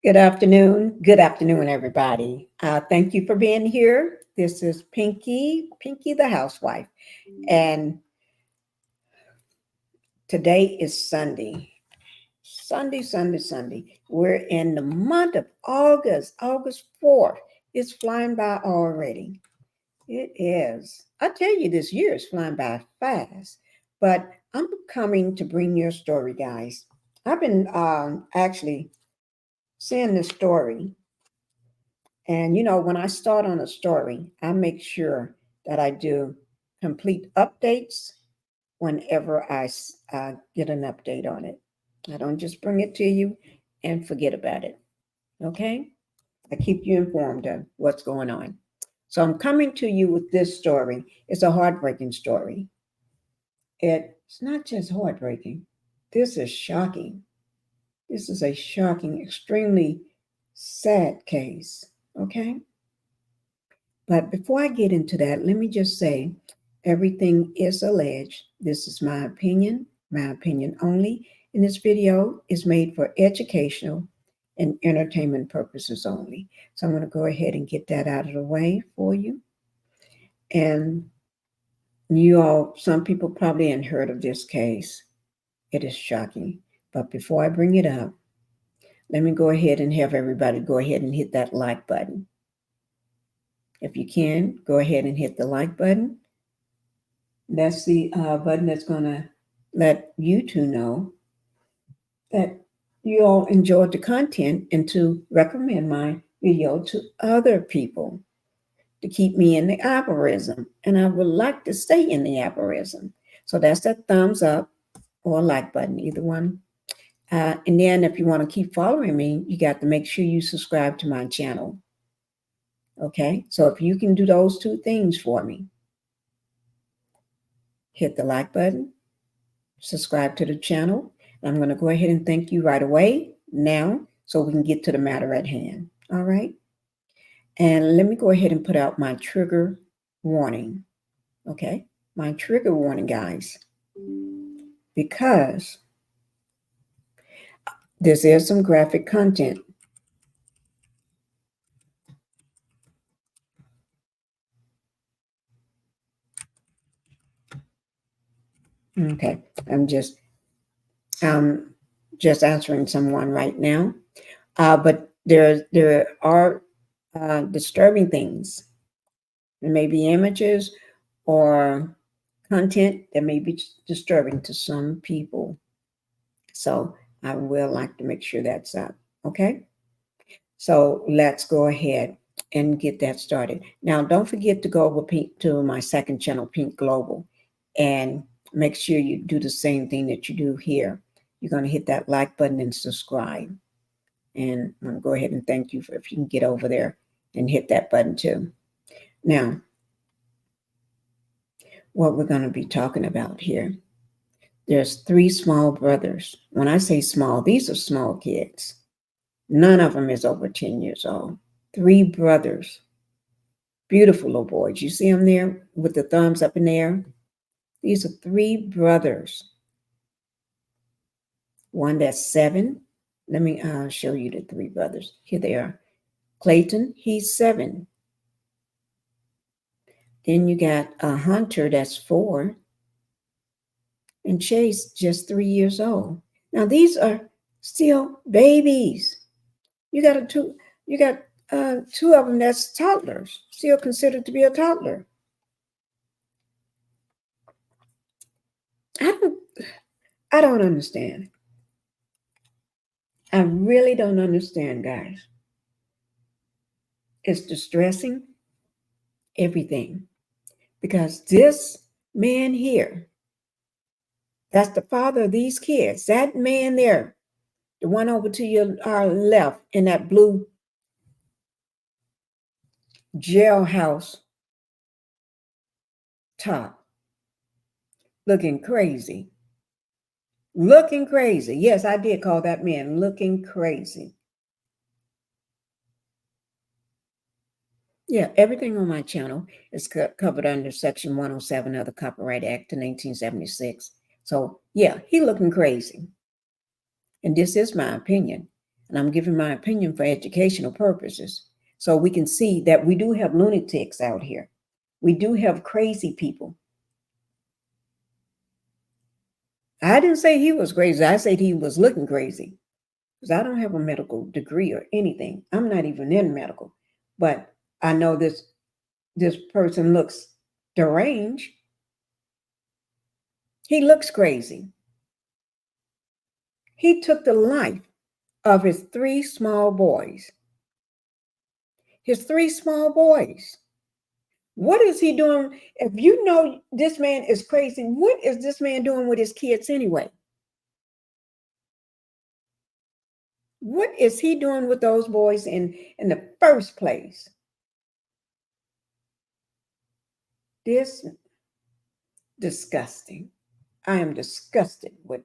Good afternoon. Good afternoon, everybody. Thank you for being here. This is Pinkie the housewife. And today is Sunday. Sunday. We're in the month of August 4th. It's flying by already. It is. I tell you, this year is flying by fast. But I'm coming to bring your story, guys. I've been actually seeing this story. And when I start on a story, I make sure that I do complete updates whenever I get an update on it. I don't just bring it to you and forget about it. Okay? I keep you informed of what's going on. So I'm coming to you with this story. It's a heartbreaking story. It's not just heartbreaking. This is shocking. This is a shocking, extremely sad case. Okay? But before I get into that, let me just say everything is alleged. This is my opinion only. And this video is made for educational and entertainment purposes only. So I'm going to go ahead and get that out of the way for you. And some people probably hadn't heard of this case. It is shocking. But before I bring it up, let me go ahead and have everybody go ahead and hit that like button. If you can, go ahead and hit the like button. That's the button that's going to let YouTube know that you all enjoyed the content and to recommend my video to other people to keep me in the algorithm. And I would like to stay in the algorithm. So that's that thumbs up or like button, either one. And then if you want to keep following me, you got to make sure you subscribe to my channel. Okay, so if you can do those two things for me, hit the like button, subscribe to the channel. I'm going to go ahead and thank you right away now so we can get to the matter at hand. All right. And let me go ahead and put out my trigger warning. Okay. My trigger warning, guys, because this is some graphic content. Okay. I'm just answering someone right now. But there are disturbing things. There may be images or content that may be disturbing to some people. So I will like to make sure that's up. Okay. So let's go ahead and get that started. Now, don't forget to go over to my second channel, Pink Global, and make sure you do the same thing that you do here. You're going to hit that like button and subscribe. And I'm going to go ahead and thank you if you can get over there and hit that button too. Now, what we're going to be talking about here. There's 3 small brothers. When I say small, these are small kids. None of them is over 10 years old. 3 brothers. Beautiful little boys. You see them there with the thumbs up in the air? These are 3 brothers. One that's 7. Let me show you the 3 brothers. Here they are. Clayton, he's 7. Then you got Hunter, that's 4. And Chase, just 3 years old. Now these are still babies. You got 2 of them that's toddlers, still considered to be a toddler. I don't understand. I really don't understand, guys. It's distressing, everything. Because this man here, that's the father of these kids. That man there, the one over to your left in that blue jailhouse top, looking crazy. Looking crazy. Yes, I did call that man looking crazy. Yeah, everything on my channel is covered under Section 107 of the Copyright Act of 1976. So, yeah, he looking crazy. And this is my opinion. And I'm giving my opinion for educational purposes. So we can see that we do have lunatics out here. We do have crazy people. I didn't say he was crazy. I said he was looking crazy because I don't have a medical degree or anything. I'm not even in medical, but I know this person looks deranged. He looks crazy. He took the life of his three small boys. His three small boys. What is he doing? If you know this man is crazy, what is this man doing with his kids anyway? What is he doing with those boys in the first place? This disgusting. I am disgusted with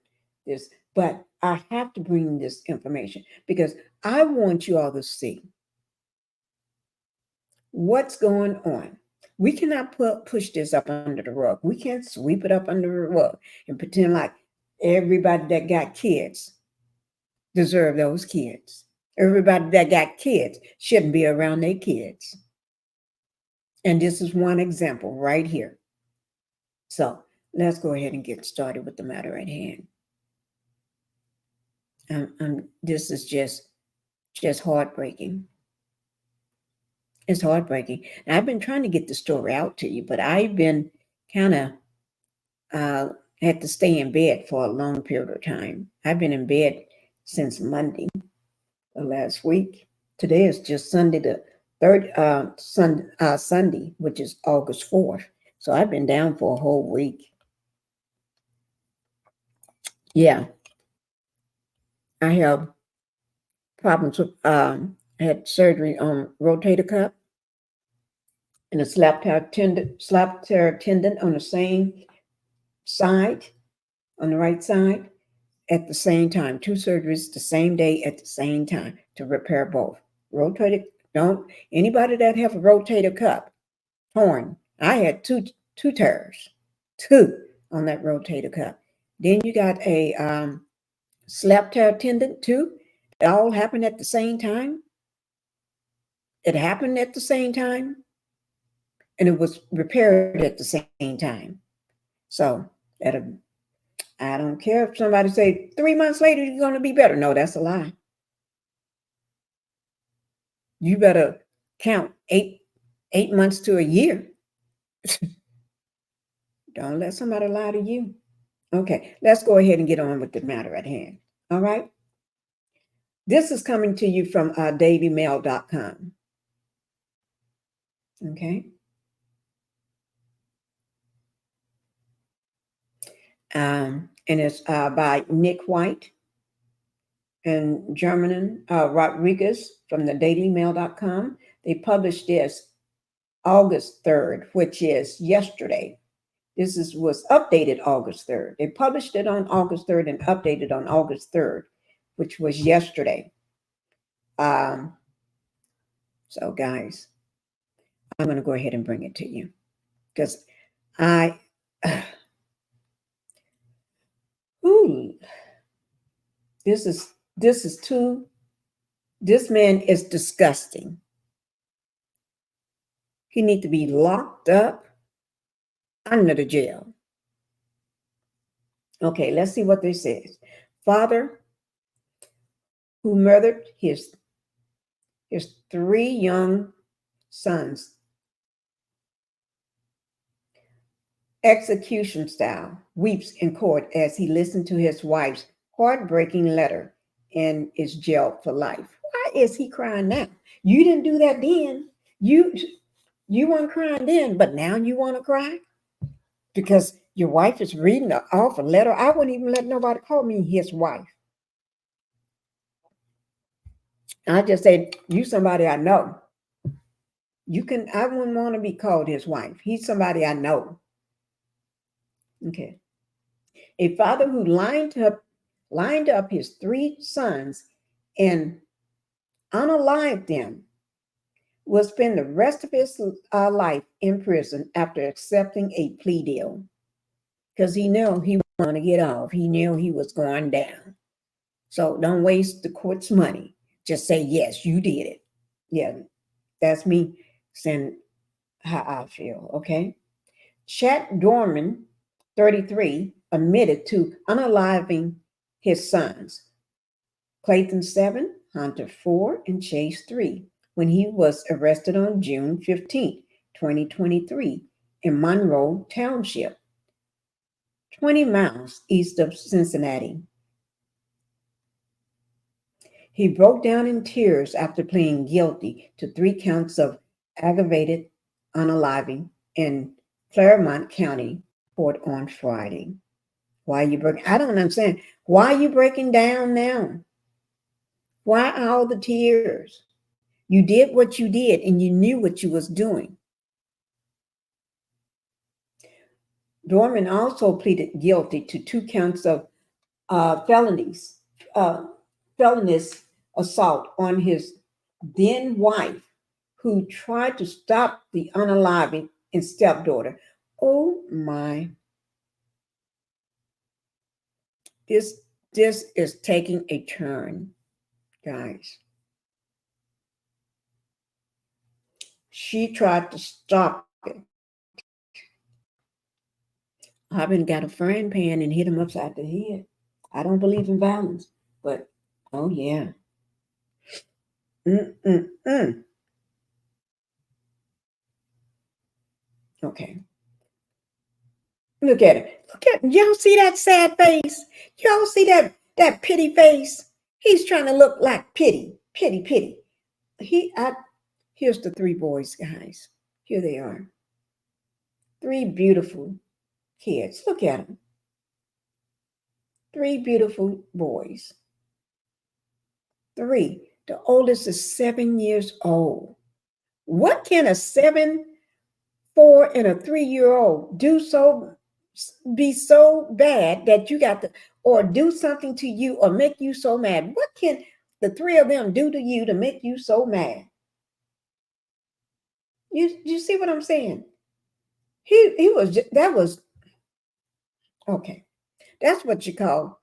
this, but I have to bring this information because I want you all to see what's going on. We cannot push this up under the rug. We can't sweep it up under the rug and pretend like everybody that got kids deserve those kids. Everybody that got kids shouldn't be around their kids. And this is one example right here. So let's go ahead and get started with the matter at hand. This is just heartbreaking. It's heartbreaking. And I've been trying to get the story out to you, but I've been kind of had to stay in bed for a long period of time. I've been in bed since Monday of last week. Today is just Sunday, the third Sunday, which is August 4th. So I've been down for a whole week. Yeah, I have problems with. I had surgery on rotator cuff and a slap tear tendon on the same side, on the right side, at the same time. Two surgeries the same day at the same time to repair both. Rotator, don't anybody that have a rotator cuff torn. I had two tears, two on that rotator cuff. Then you got a slap tear tendon too. It all happened at the same time. It happened at the same time, and it was repaired at the same time. So I don't care if somebody say 3 months later you're going to be better. No, that's a lie. You better count eight months to a year. Don't let somebody lie to you. Okay, let's go ahead and get on with the matter at hand. All right. This is coming to you from dailymail.com. Okay. And it's by Nick White and German Rodriguez from the dailymail.com. They published this August 3rd, which is yesterday. This was updated August 3rd. They published it on August 3rd and updated on August 3rd, which was yesterday. So guys, I'm going to go ahead and bring it to you because this man is disgusting. He needs to be locked up under the jail. Okay, let's see what this says. Father who murdered his three young sons, execution style, weeps in court as he listened to his wife's heartbreaking letter and is jailed for life. Why is he crying now? You didn't do that then. You weren't crying then, but now you want to cry because your wife is reading off a letter. I wouldn't even let nobody call me his wife. I just said, you somebody I know. I wouldn't want to be called his wife. He's somebody I know. Okay. A father who lined up his three sons and unalived them will spend the rest of his life in prison after accepting a plea deal because he knew he was going to get off. He knew he was going down. So don't waste the court's money. Just say, yes, you did it. Yeah, that's me saying how I feel, okay? Chet Dorman, 33, admitted to unaliving his sons, Clayton 7, Hunter 4, and Chase 3, when he was arrested on June 15th, 2023, in Monroe Township, 20 miles east of Cincinnati. He broke down in tears after pleading guilty to 3 counts of aggravated unaliving in Claremont County court on Friday. Why are you breaking? I don't understand. Why are you breaking down now? Why all the tears? You did what you did and you knew what you was doing. Dorman also pleaded guilty to 2 counts of felonies, uh, felonious assault on his then wife, who tried to stop the unaliving and stepdaughter. Oh my! This this is taking a turn, guys. She tried to stop it. I've been got a frying pan and hit him upside the head. I don't believe in violence, but oh yeah. Mm-mm-mm. Okay. Look at it. Look at y'all see that sad face? Y'all see that pity face? He's trying to look like pity, pity, pity. Here's the 3 boys, guys. Here they are. 3 beautiful kids. Look at them. 3 beautiful boys. 3. The oldest is 7 years old. What can a 7, 4, and a 3-year-old do be so bad that you got to, or do something to you or make you so mad? What can the 3 of them do to you to make you so mad? You see what I'm saying? He was that was okay. That's what you call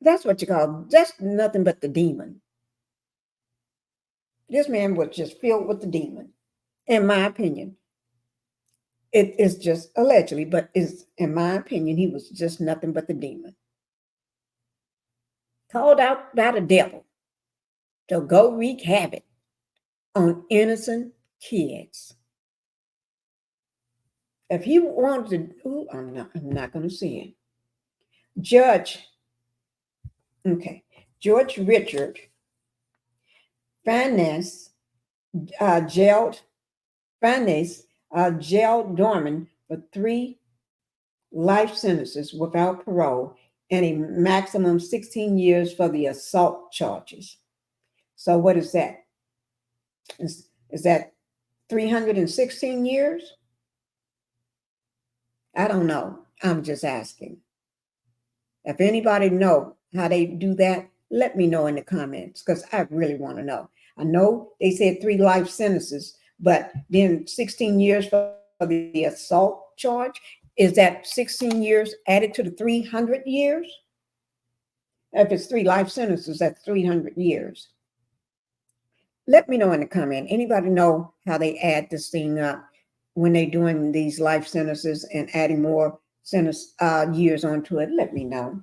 that's nothing but the demon. This man was just filled with the demon, in my opinion. It is just allegedly, but is in my opinion, he was just nothing but the demon. Called out by the devil to go wreak havoc on innocent kids. If he wanted to, ooh, I'm not gonna say it. Judge, okay, George Richard Finance jailed Finance jailed Dorman for 3 life sentences without parole and a maximum 16 years for the assault charges. So what is that? Is that 316 years? I don't know. I'm just asking. If anybody know how they do that, let me know in the comments because I really want to know. I know they said 3 life sentences, but then 16 years for the assault charge. Is that 16 years added to the 300 years? If it's 3 life sentences, that's 300 years. Let me know in the comment. Anybody know how they add this thing up when they're doing these life sentences and adding more sentence years onto it? Let me know.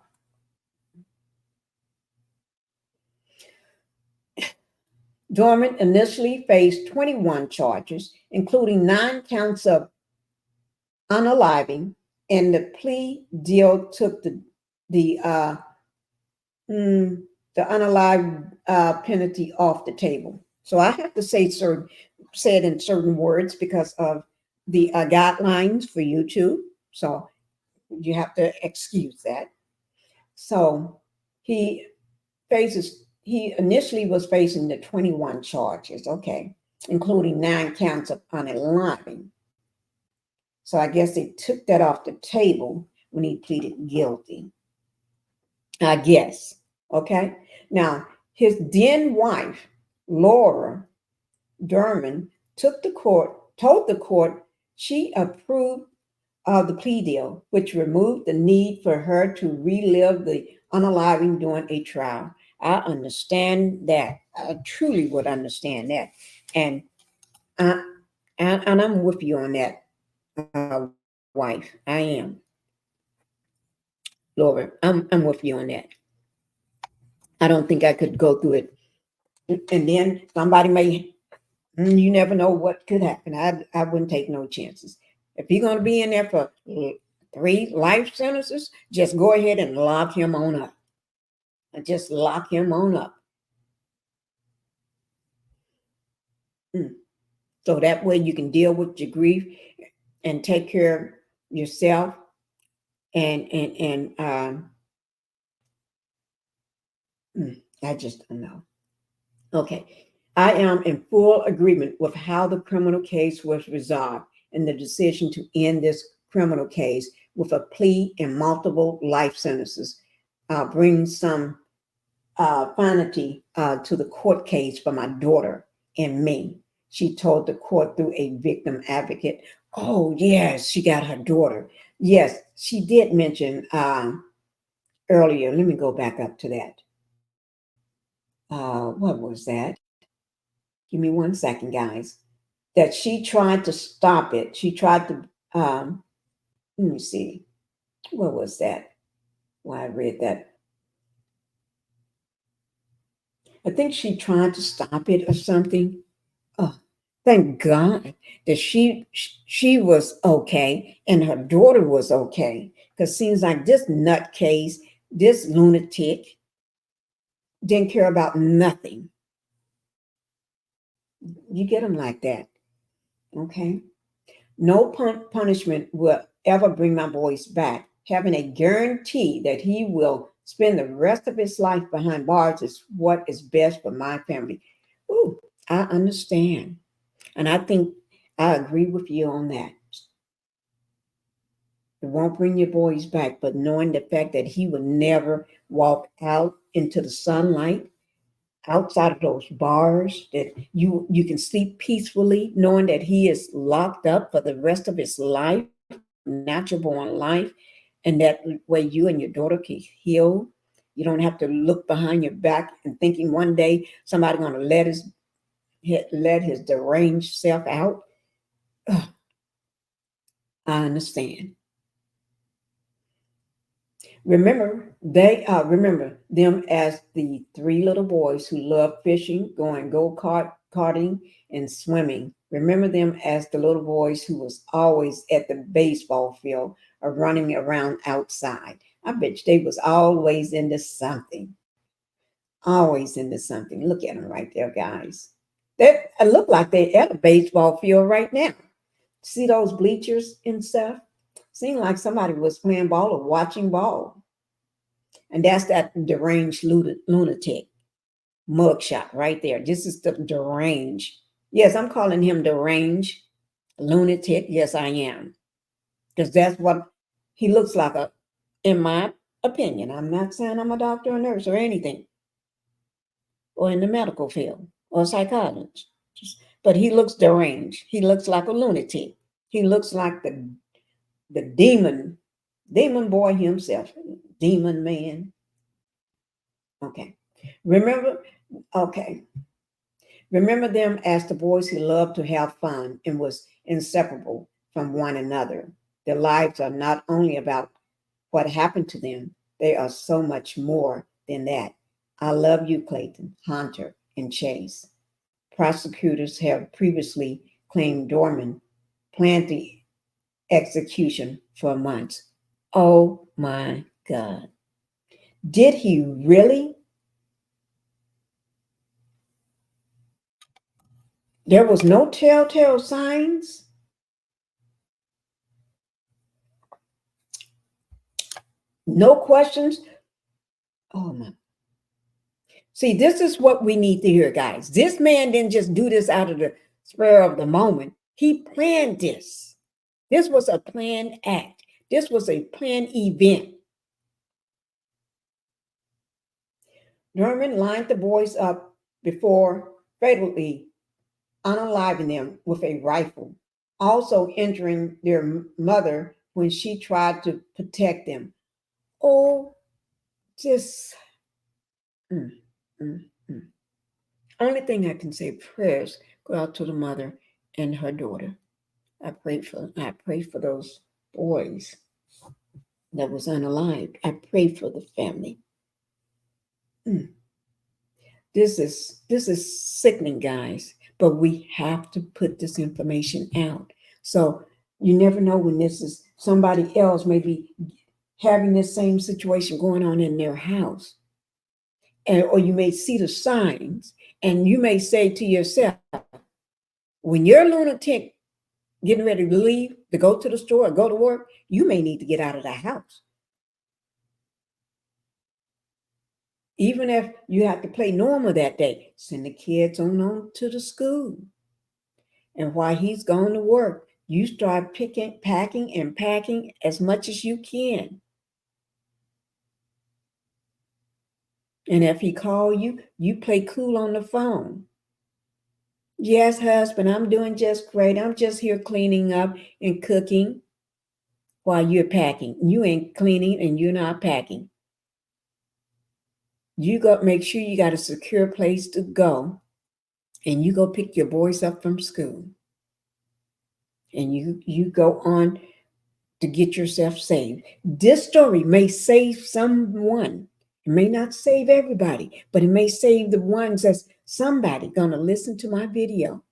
Dorman initially faced 21 charges, including 9 counts of unaliving, and the plea deal took the unalived penalty off the table. So I have to say it in certain words because of the guidelines for YouTube. So you have to excuse that. So he he initially was facing the 21 charges, okay, including 9 counts of unaliving. So I guess they took that off the table when he pleaded guilty. I guess. Okay. Now, his then wife, Laura Derman, told the court she approved of the plea deal, which removed the need for her to relive the unaliving during a trial. I understand that. I truly would understand that. And I, and I'm with you on that, wife. I am. Laura, I'm with you on that. I don't think I could go through it. And then somebody may, you never know what could happen. I wouldn't take no chances. If you're going to be in there for 3 life sentences, just go ahead and lock him on up. And just lock him on up. Mm. So that way you can deal with your grief and take care of yourself and I just don't know. Okay. I am in full agreement with how the criminal case was resolved and the decision to end this criminal case with a plea and multiple life sentences brings some finality to the court case for my daughter and me. She told the court through a victim advocate. Oh, yes, she got her daughter. Yes, she did mention earlier. Let me go back up to that. What was that? Give me 1 second, guys. That she tried to stop it. She tried to, let me see. What was that? Why I read that. I think she tried to stop it or something. Oh, thank God that she was okay and her daughter was okay. Because seems like this nutcase, this lunatic, didn't care about nothing. You get them like that, okay? No punishment will ever bring my boys back. Having a guarantee that he will spend the rest of his life behind bars is what is best for my family. Ooh, I understand. And I think I agree with you on that. It won't bring your boys back, but knowing the fact that he would never walk out into the sunlight, outside of those bars, that you can sleep peacefully, knowing that he is locked up for the rest of his life, natural born life, and that way you and your daughter can heal. You don't have to look behind your back and thinking one day somebody going to let his deranged self out. Ugh, I understand. Remember them as the 3 little boys who love fishing, going karting, and swimming. Remember them as the little boys who was always at the baseball field or running around outside. I bet you they was always into something. Always into something. Look at them right there, guys. They look like they at a baseball field right now. See those bleachers and stuff? Seemed like somebody was playing ball or watching ball. And that's that deranged lunatic mugshot right there. This is the deranged. Yes, I'm calling him deranged lunatic. Yes, I am. Because that's what he looks like, in my opinion. I'm not saying I'm a doctor or nurse or anything, or in the medical field or psychologist. But he looks deranged. He looks like a lunatic. He looks like the demon boy himself, demon man. Okay. Remember, okay. Remember them as the boys who loved to have fun and was inseparable from one another. Their lives are not only about what happened to them, they are so much more than that. I love you, Clayton, Hunter, and Chase. Prosecutors have previously claimed Dorman planned the execution for months. Oh my God. Did he really? There was no telltale signs. No questions. Oh my. See, this is what we need to hear, guys. This man didn't just do this out of the spur of the moment. He planned this. This was a planned act. This was a planned event. Norman lined the boys up before fatally unaliving them with a rifle, also injuring their mother when she tried to protect them. Oh, just. Mm. mm, mm. Only thing I can say, prayers go out to the mother and her daughter. I pray for those boys that was unalived. I pray for the family. Mm. This is sickening, guys. But we have to put this information out. So you never know when this is somebody else maybe having this same situation going on in their house. And or you may see the signs and you may say to yourself, when you're a lunatic getting ready to leave, to go to the store or go to work, you may need to get out of the house. Even if you have to play normal that day, send the kids on to the school. And while he's going to work, you start picking, packing, and packing as much as you can. And if he call you, you play cool on the phone. Yes, husband, I'm doing just great. I'm just here cleaning up and cooking while you're packing. You ain't cleaning and you're not packing. You go make sure you got a secure place to go and you go pick your boys up from school. And you go on to get yourself saved. This story may save someone. It may not save everybody, but it may save the ones that's somebody gonna listen to my video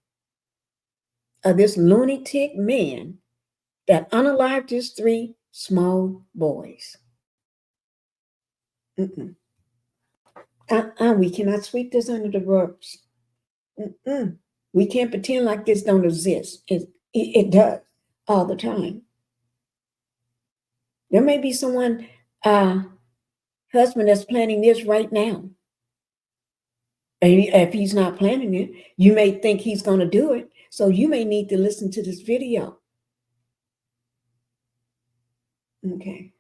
of this lunatic man that unalived his three small boys. Mm-mm. We cannot sweep this under the rugs. Mm-mm. We can't pretend like this don't exist. It does all the time. There may be someone, husband that's planning this right now. And if he's not planning it, you may think he's going to do it. So you may need to listen to this video. Okay.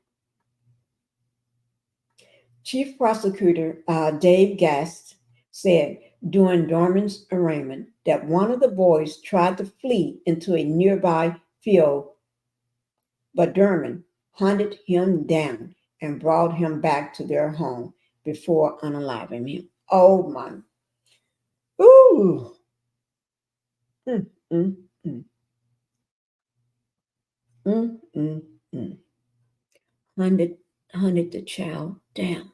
Chief Prosecutor Dave Gast said during Dorman's arraignment that one of the boys tried to flee into a nearby field, but Dorman hunted him down and brought him back to their home before unaliving him. Oh my. Ooh. Mm, mm, mm, mm, mm, mm. Hunted, hunted the child down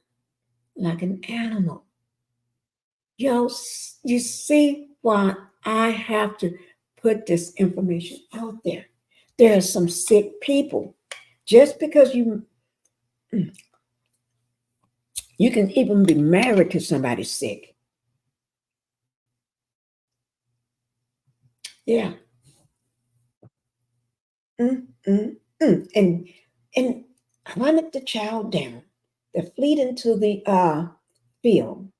like an animal. Yo, you see why I have to put this information out there. There are some sick people. Just because you can even be married to somebody sick. Yeah. Mm, mm, mm. And hunted the child down, to fleet into the field,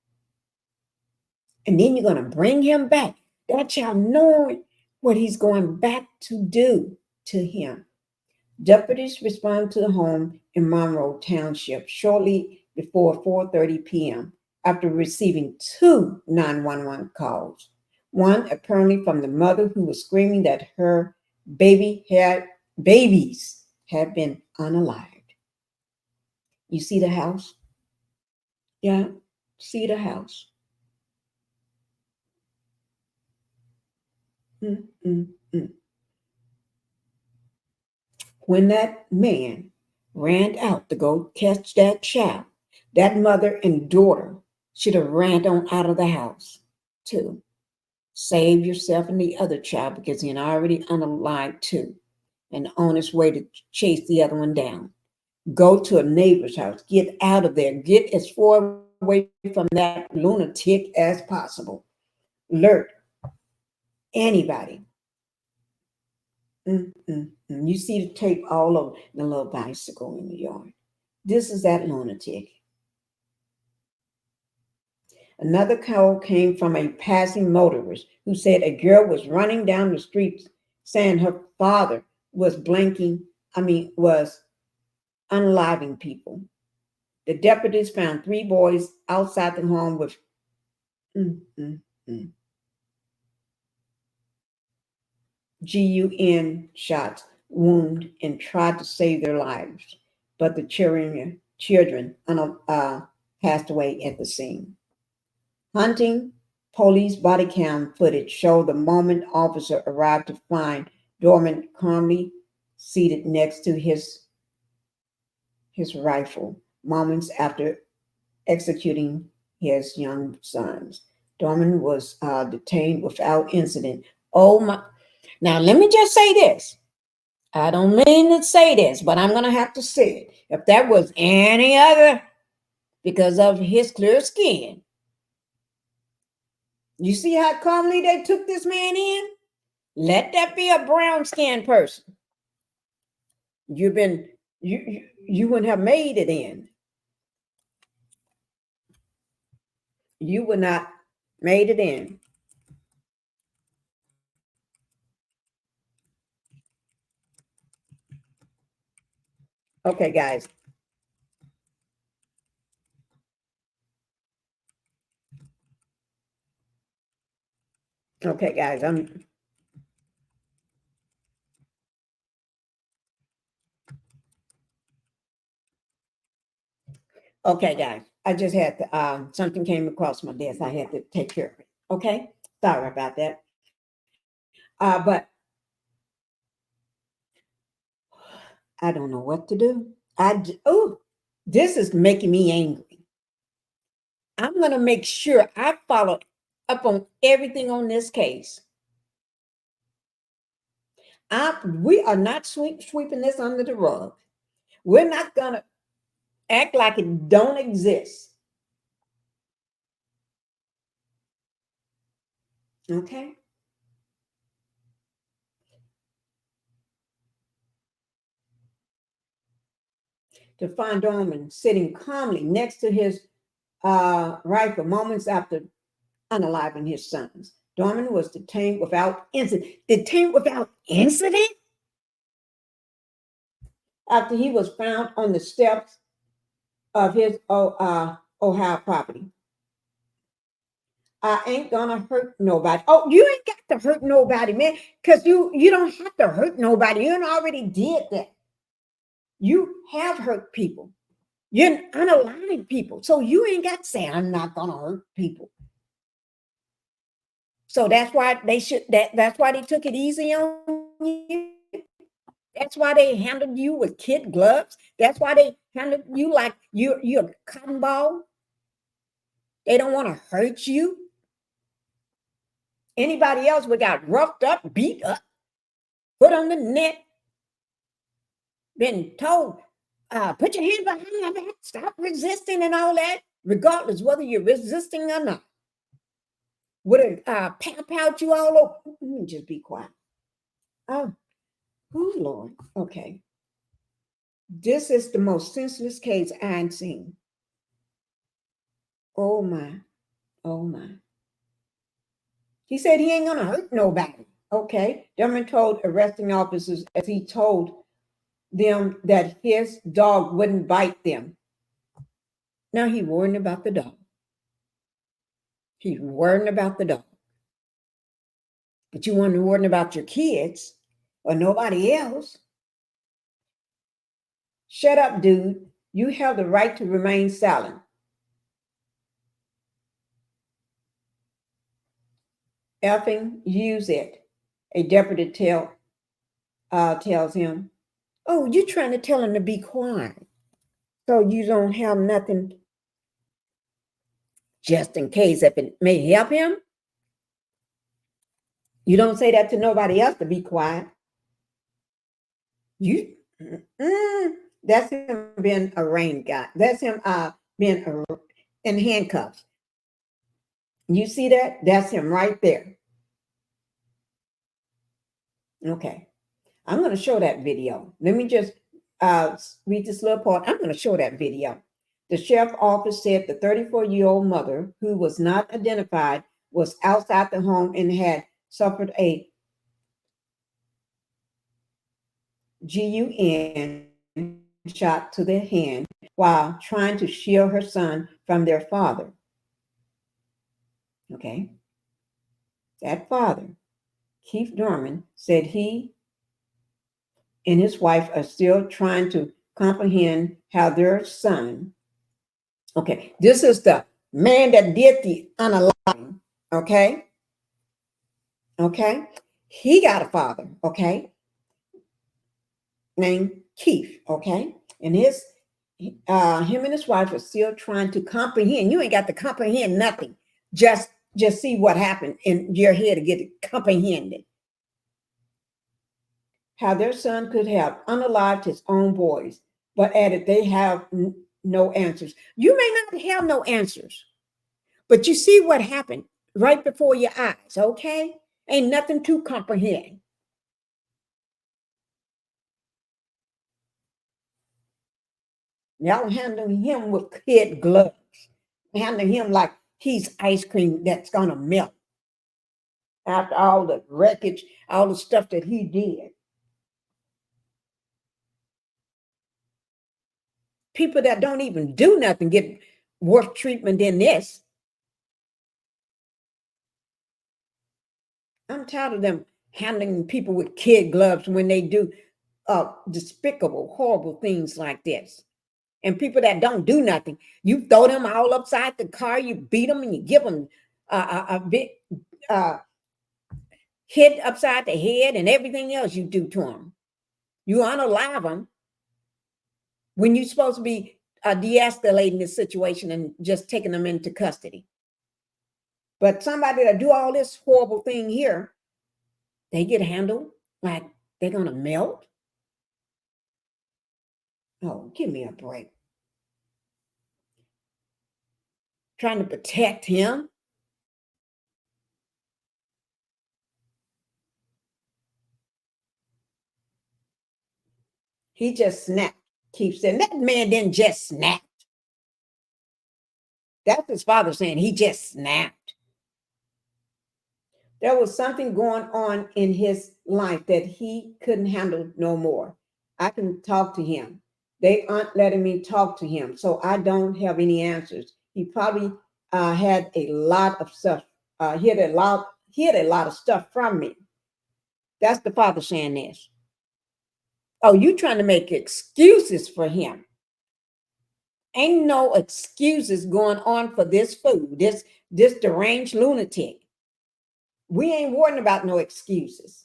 and then you're going to bring him back. That child knowing what he's going back to do to him. Deputies responded to the home in Monroe Township shortly before 4:30 p.m. after receiving two 911 calls. One apparently from the mother who was screaming that her babies had been unalived. You see the house? Yeah, see the house. Mm, mm, mm. When that man ran out to go catch that child, that mother and daughter should have ran on out of the house too. Save yourself and the other child because he's already unalive too and on his way to chase the other one down. Go to a neighbor's house. Get out of there. Get as far away from that lunatic as possible. Alert anybody. Mm, mm, mm. You see the tape all over the little bicycle in the yard. This is that lunatic. Another call came from a passing motorist who said a girl was running down the street saying her father was was unaliving people. The deputies found three boys outside the home with mm, mm, mm, gun shots, wound, and tried to save their lives. But the children passed away at the scene. Hunting police body cam footage showed the moment officer arrived to find Dorman calmly seated next to his rifle moments after executing his young sons. Dorman was detained without incident. Oh my. Now, let me just say this. I don't mean to say this, but I'm going to have to say it. If that was any other, because of his clear skin, you see how calmly they took this man in? Let that be a brown skinned person. You've been, you wouldn't have made it in. You would not made it in. Okay, guys. Okay, guys. Okay, guys. I just had to, something came across my desk. I had to take care of it. Okay, sorry about that. But I don't know what to do. Oh, this is making me angry. I'm gonna make sure I follow up on everything on this case. We are not sweeping this under the rug. We're not gonna act like it don't exist. Okay. To find Dorman sitting calmly next to his rifle moments after unaliving his sons. Dorman was detained without incident. Detained without incident? After he was found on the steps of his Ohio property. I ain't gonna hurt nobody. Oh, you ain't got to hurt nobody, man, because you don't have to hurt nobody. You already did that. You have hurt people. You're unalive people. So you ain't got to say, I'm not gonna hurt people. So that's why that's why they took it easy on you. That's why they handled you with kid gloves. That's why they handled you like you're a cotton ball. They don't want to hurt you. Anybody else would got roughed up, beat up, put on the net, been told, put your hand behind your back, stop resisting and all that, regardless whether you're resisting or not. Would it pout you all over? Let me just be quiet. Oh, Lord. Okay. This is the most senseless case I ain't seen. Oh my. Oh my. He said he ain't gonna hurt nobody. Okay. Dermot told arresting officers as he told them that his dog wouldn't bite them. Now he's worrying about the dog. He's worrying about the dog. But you weren't worrying about your kids or nobody else. Shut up, dude. You have the right to remain silent. Effing use it. A deputy tells him, oh, you're trying to tell him to be quiet. So you don't have nothing just in case if it may help him. You don't say that to nobody else to be quiet. That's him being arraigned, guy. That's him being in handcuffs. You see that? That's him right there. Okay. I'm going to show that video. Let me just read this little part. I'm going to show that video. The sheriff's office said the 34-year-old mother, who was not identified, was outside the home and had suffered a GUN shot to the hand while trying to shield her son from their father. Okay. That father, Keith Dorman, said he and his wife are still trying to comprehend how their son. Okay, this is the man that did the unaliving, okay? Okay? He got a father, okay? Named Keith, okay? And him and his wife are still trying to comprehend. You ain't got to comprehend nothing. Just see what happened in your head to get it comprehended. How their son could have unalived his own boys, but added they have no answers. You may not have no answers, but you see what happened right before your eyes, okay? Ain't nothing to comprehend. Y'all handling him with kid gloves, handling him like he's ice cream that's gonna melt after all the wreckage, all the stuff that he did. People that don't even do nothing get worse treatment than this. I'm tired of them handling people with kid gloves when they do despicable, horrible things like this. And people that don't do nothing, you throw them all upside the car, you beat them, and you give them a big hit upside the head and everything else you do to them. You unalive them when you're supposed to be de-escalating the situation and just taking them into custody. But somebody that do all this horrible thing here, they get handled like they're going to melt. Oh, give me a break. Trying to protect him. He just snapped. Keep saying that man didn't just snap. That's his father saying he just snapped. There was something going on in his life that he couldn't handle no more. I can talk to him. They aren't letting me talk to him, so I don't have any answers. He probably had a lot of stuff. He had a lot of stuff from me. That's the father saying this. Oh, you trying to make excuses for him? Ain't no excuses going on for this fool, this deranged lunatic. We ain't worrying about no excuses.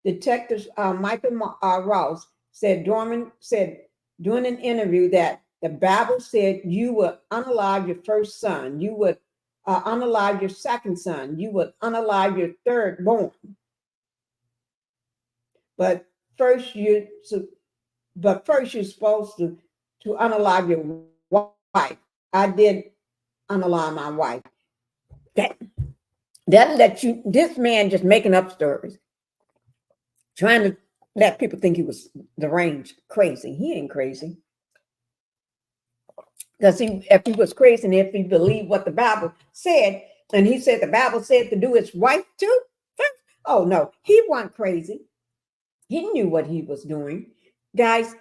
Detective Michael Ross said during an interview that the Bible said you would unalive your first son, you would unalive your second son, you would unalive your third born. But first you're supposed to unalive your wife. I did unalive my wife. That let you, this man just making up stories, trying to let people think he was deranged, crazy. He ain't crazy. Because if he was crazy and if he believed what the Bible said, and he said the Bible said to do his wife too, oh no, he wasn't crazy. He knew what he was doing. Guys,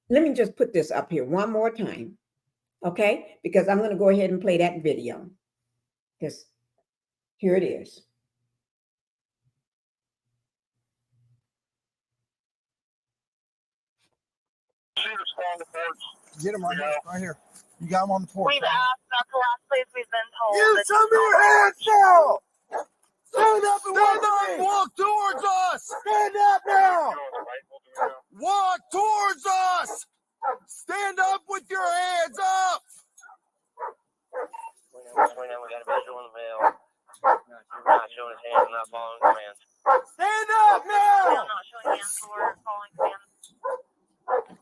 let me just put this up here one more time, okay? Because I'm going to go ahead and play that video. Because here it is. Get him right here. You got him on the porch. We've asked, that's the last place we've been told. You some of your hands now! Stand up and walk towards us! Stand up now! Walk towards us! Stand up with your hands up! We got a visual in the mail. Not showing his hands and not following commands. Stand up now! Not showing hands or following commands.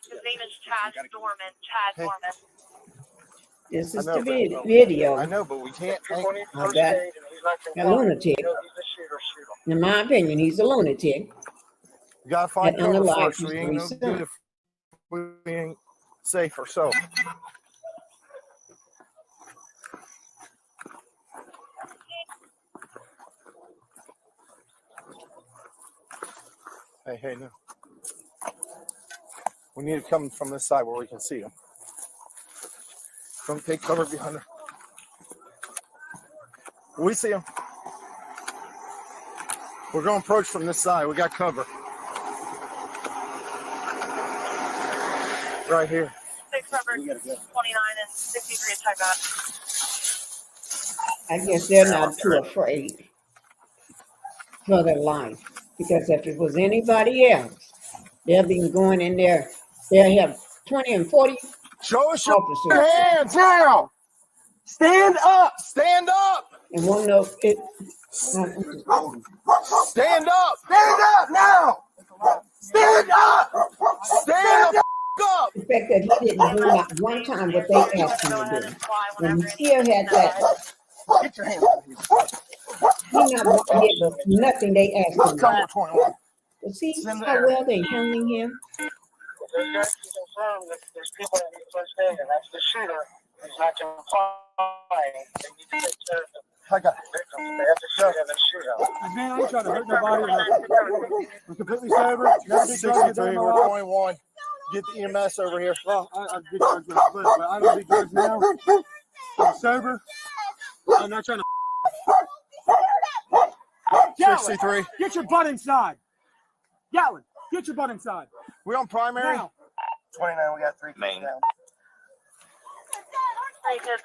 His name is Chad Dorman. Chad Dorman. This is the video. I know, but we can't. Of that a lunatic. In my opinion, he's a lunatic. You gotta find cover first. his We ain't no good if we ain't safe ourselves. Hey, no. We need to come from this side where we can see them. Don't take cover behind her. We see them. We're going to approach from this side. We got cover. Right here. 6 Numbers 29 and 63 is check out. I guess they're not too afraid for their life, because if it was anybody else, they'll be going in there. They'll have 20 and 40 Show us your officers. hands now. Stand up. Stand up. And one of it. Stand up. Stand up now. Stand up. Stand the up. The fact that he didn't do not one time what they asked him to do, and he still had that. Get your hands up here. He not did nothing they asked him to Come do. with 21. But see how well they handling him. There's people in the first station. That's the shooter. He's not complying. They need to take care of the I got it. victims. They have to shoot him and shoot him. Man, I ain't trying to hurt nobody. I'm completely sober. Never did drugs a day in 63, my we're life. 21. Get the EMS over here. Well, I did drugs when I was little, but I don't do drugs now. I'm sober. I'm not trying to. 63. Get your butt inside. Gatlin, get your butt inside. We on primary? Now. 29, we got 3 kids down. 3 kids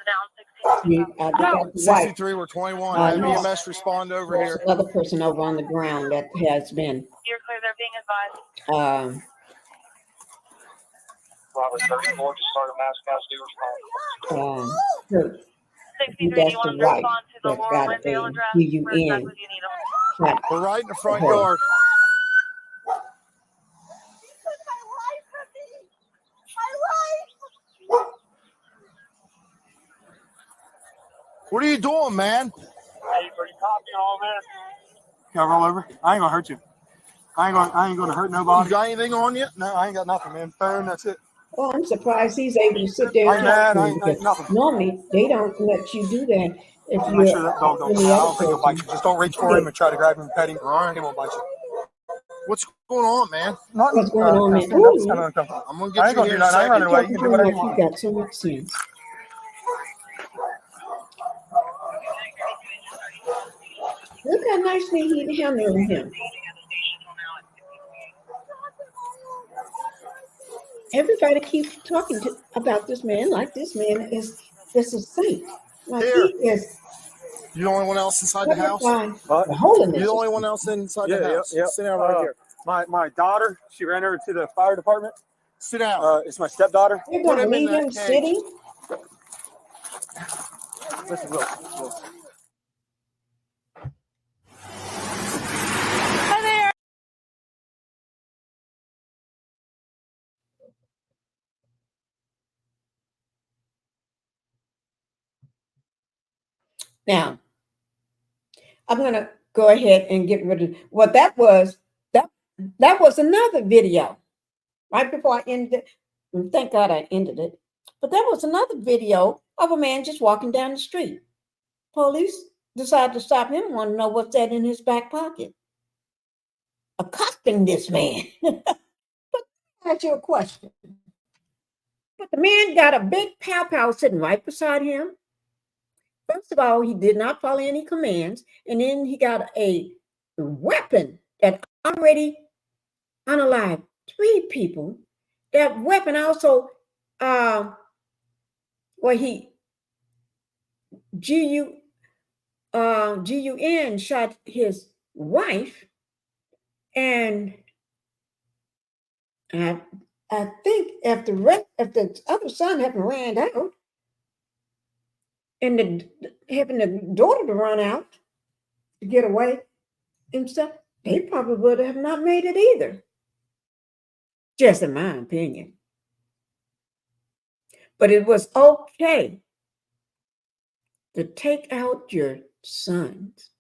We, down, 16. they got the wife. 63, we're 21. Have no. EMS respond over There's here. another person over on the ground that has been You're clear, they're being advised. Robert 34 just started mass casualty response. hurt. 63, do That's you want the them to wife respond to the that's Laurel got Wendale a address? GUN. Where exactly do you need them? Shot. We're right in the front Okay. yard. What are you doing, man? Hey, are you copying all this? Can I roll over? I ain't gonna hurt you. I ain't gonna hurt You nobody. got anything on you? No, I ain't got nothing, man. Phone, that's it. Oh, I'm surprised he's able to sit there and I talk ain't mad. to I him, ain't because nothing. normally they don't let you do that if Make you're sure that dog don't any bite. I other don't think he'll bite person. you. Just don't reach for him and try to grab him and pet him. All right. He won't bite you. What's going on, man? Nothing. What's going on, man? That's kind of uncomfortable. I'm gonna I get ain't you gonna here do in a nothing. I ain't running second. away. You can do whatever you You want. got so much sense. Look how nicely he handled him. Everybody keeps talking about this man like this man is just a saint. Like Here. he is You the only one else inside the house? qualified What? for holiness. You're the only one else inside the Yeah, house. yeah. Sit down right here. My daughter, she ran over to the fire department. Sit down. It's my stepdaughter. You're Put gonna him in leave that him cage. sitting? Listen, look. Now, I'm gonna go ahead and get rid of what that was. That was another video. Right before I ended it, and thank God I ended it. But that was another video of a man just walking down the street. Police decided to stop him, want to know what's that in his back pocket. Accosting this man. But ask you a question. But the man got a big pow sitting right beside him. First of all, he did not follow any commands, and then he got a weapon that already unalived 3 people. That weapon also, he GUN shot his wife, and I think if the other son hadn't ran out, and having the daughter to run out to get away and stuff, they probably would have not made it either. Just in my opinion. But it was okay to take out your sons.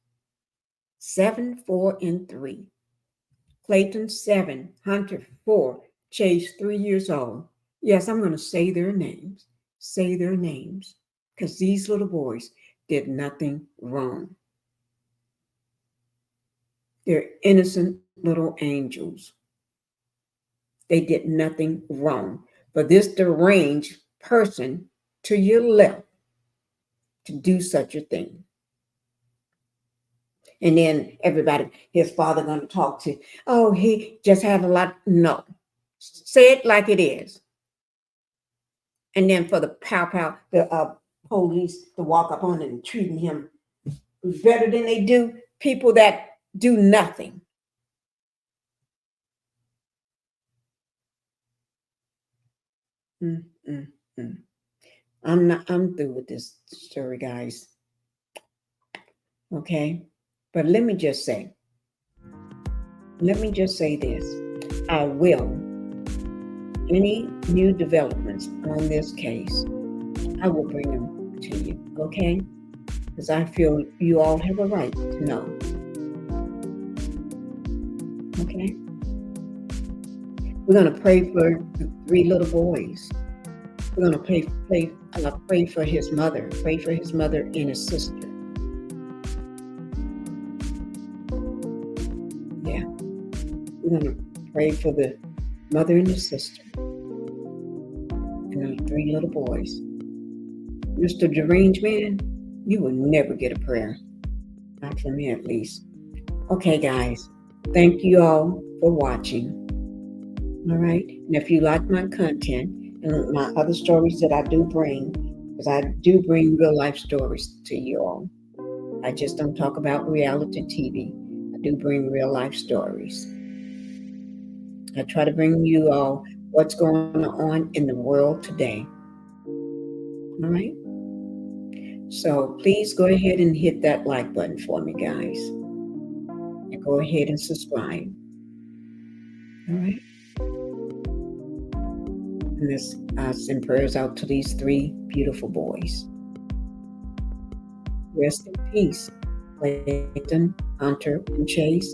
7, 4, and 3. Clayton 7, Hunter 4, Chase 3 years old. Yes, I'm going to say their names. Say their names. Because these little boys did nothing wrong. They're innocent little angels. They did nothing wrong. But this deranged person to your left to do such a thing. And then everybody, his father going to talk to, oh, he just had a lot. No. Say it like it is. And then for the the police to walk up on him and treating him better than they do people that do nothing. Mm, mm, mm. I'm through with this story, guys. Okay. But let me just say this. I will. Any new developments on this case, I will bring them to you. Okay. Because I feel you all have a right to know. Okay. We're going to pray for the 3 little boys. We're going to pray for his mother. Pray for his mother and his sister. Yeah. We're going to pray for the mother and the sister. And the 3 little boys. Mr. Deranged Man, you will never get a prayer. Not from me, at least. Okay, guys. Thank you all for watching. All right. And if you like my content and my other stories that I do bring, because I do bring real life stories to you all. I just don't talk about reality TV. I do bring real life stories. I try to bring you all what's going on in the world today. All right. So please go ahead and hit that like button for me, guys. And go ahead and subscribe. All right. And this, I send prayers out to these 3 beautiful boys. Rest in peace, Clayton, Hunter, and Chase.